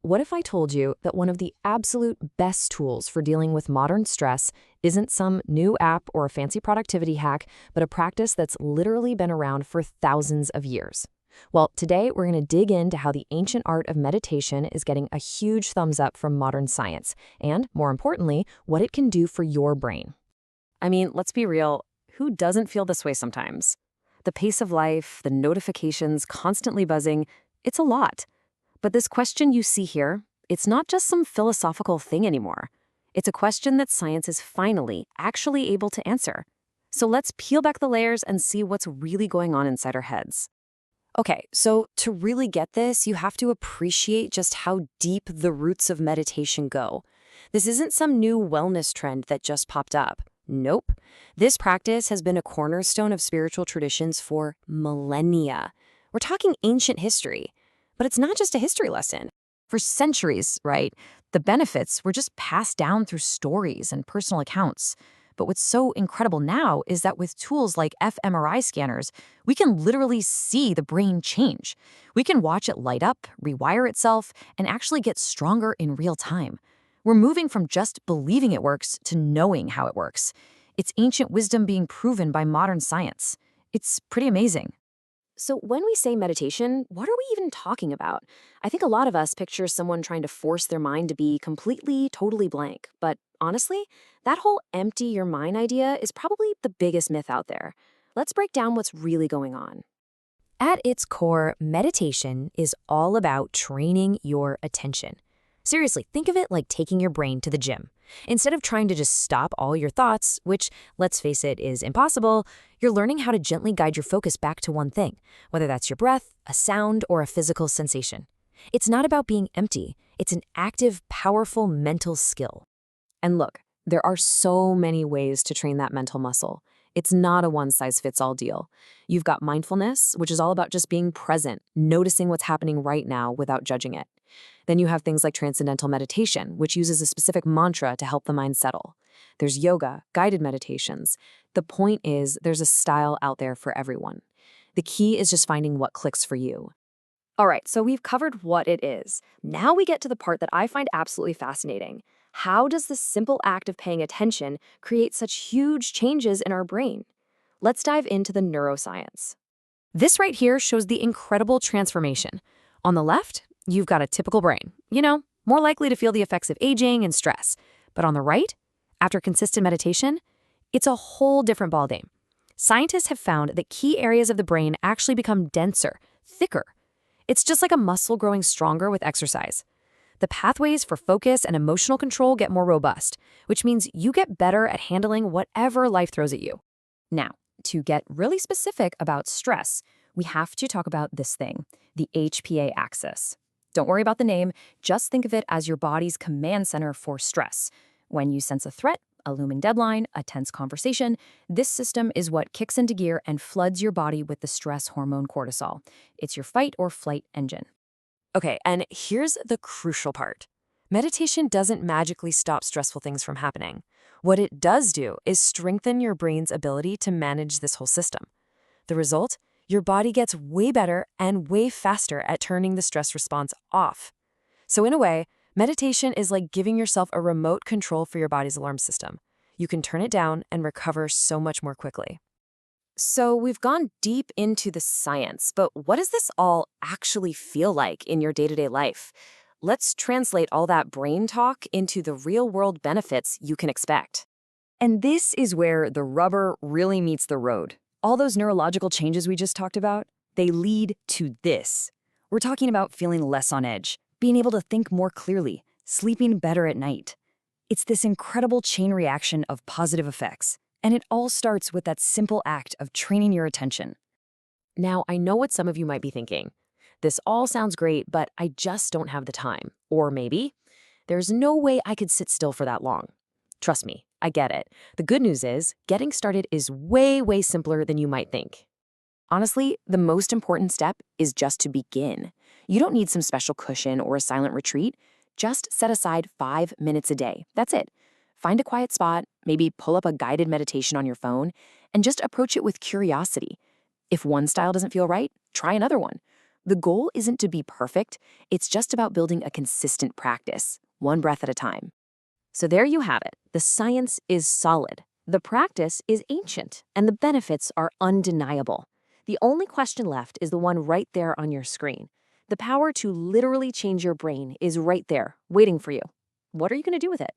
What if I told you that one of the absolute best tools for dealing with modern stress isn't some new app or a fancy productivity hack, but a practice that's literally been around for thousands of years? Well, today we're going to dig into how the ancient art of meditation is getting a huge thumbs up from modern science, and more importantly, what it can do for your brain. I mean, let's be real, who doesn't feel this way sometimes? The pace of life, the notifications constantly buzzing, it's a lot. But this question you see here, it's not just some philosophical thing anymore. It's a question that science is finally actually able to answer. So let's peel back the layers and see what's really going on inside our heads. Okay, so to really get this, you have to appreciate just how deep the roots of meditation go. This isn't some new wellness trend that just popped up. Nope. This practice has been a cornerstone of spiritual traditions for millennia. We're talking ancient history. But it's not just a history lesson. For centuries, right, the benefits were just passed down through stories and personal accounts. But what's so incredible now is that with tools like fMRI scanners, we can literally see the brain change. We can watch it light up, rewire itself, and actually get stronger in real time. We're moving from just believing it works to knowing how it works. It's ancient wisdom being proven by modern science. It's pretty amazing. So when we say meditation, what are we even talking about? I think a lot of us picture someone trying to force their mind to be completely, totally blank. But honestly, that whole empty your mind idea is probably the biggest myth out there. Let's break down what's really going on. At its core, meditation is all about training your attention. Seriously, think of it like taking your brain to the gym. Instead of trying to just stop all your thoughts, which, let's face it, is impossible, you're learning how to gently guide your focus back to one thing, whether that's your breath, a sound, or a physical sensation. It's not about being empty. It's an active, powerful mental skill. And look, there are so many ways to train that mental muscle. It's not a one-size-fits-all deal. You've got mindfulness, which is all about just being present, noticing what's happening right now without judging it. Then you have things like transcendental meditation, which uses a specific mantra to help the mind settle. There's yoga, guided meditations. The point is, there's a style out there for everyone. The key is just finding what clicks for you. All right, so we've covered what it is. Now we get to the part that I find absolutely fascinating. How does the simple act of paying attention create such huge changes in our brain? Let's dive into the neuroscience. This right here shows the incredible transformation. On the left, you've got a typical brain, more likely to feel the effects of aging and stress. But on the right, after consistent meditation, it's a whole different ballgame. Scientists have found that key areas of the brain actually become denser, thicker. It's just like a muscle growing stronger with exercise. The pathways for focus and emotional control get more robust, which means you get better at handling whatever life throws at you. Now, to get really specific about stress, we have to talk about this thing, the HPA axis. Don't worry about the name, just think of it as your body's command center for stress. When you sense a threat, a looming deadline, a tense conversation, this system is what kicks into gear and floods your body with the stress hormone cortisol. It's your fight or flight engine. Okay, and here's the crucial part. Meditation doesn't magically stop stressful things from happening. What it does do is strengthen your brain's ability to manage this whole system. The result? Your body gets way better and way faster at turning the stress response off. So in a way, meditation is like giving yourself a remote control for your body's alarm system. You can turn it down and recover so much more quickly. So we've gone deep into the science, but what does this all actually feel like in your day-to-day life? Let's translate all that brain talk into the real-world benefits you can expect. And this is where the rubber really meets the road. All those neurological changes we just talked about, they lead to this. We're talking about feeling less on edge, being able to think more clearly, sleeping better at night. It's this incredible chain reaction of positive effects, and it all starts with that simple act of training your attention. Now, I know what some of you might be thinking. This all sounds great, but I just don't have the time. Or maybe, there's no way I could sit still for that long. Trust me, I get it. The good news is, getting started is way, way simpler than you might think. Honestly, the most important step is just to begin. You don't need some special cushion or a silent retreat. Just set aside 5 minutes a day. That's it. Find a quiet spot, maybe pull up a guided meditation on your phone, and just approach it with curiosity. If one style doesn't feel right, try another one. The goal isn't to be perfect, it's just about building a consistent practice, one breath at a time. So there you have it. The science is solid, the practice is ancient, and the benefits are undeniable. The only question left is the one right there on your screen. The power to literally change your brain is right there, waiting for you. What are you going to do with it?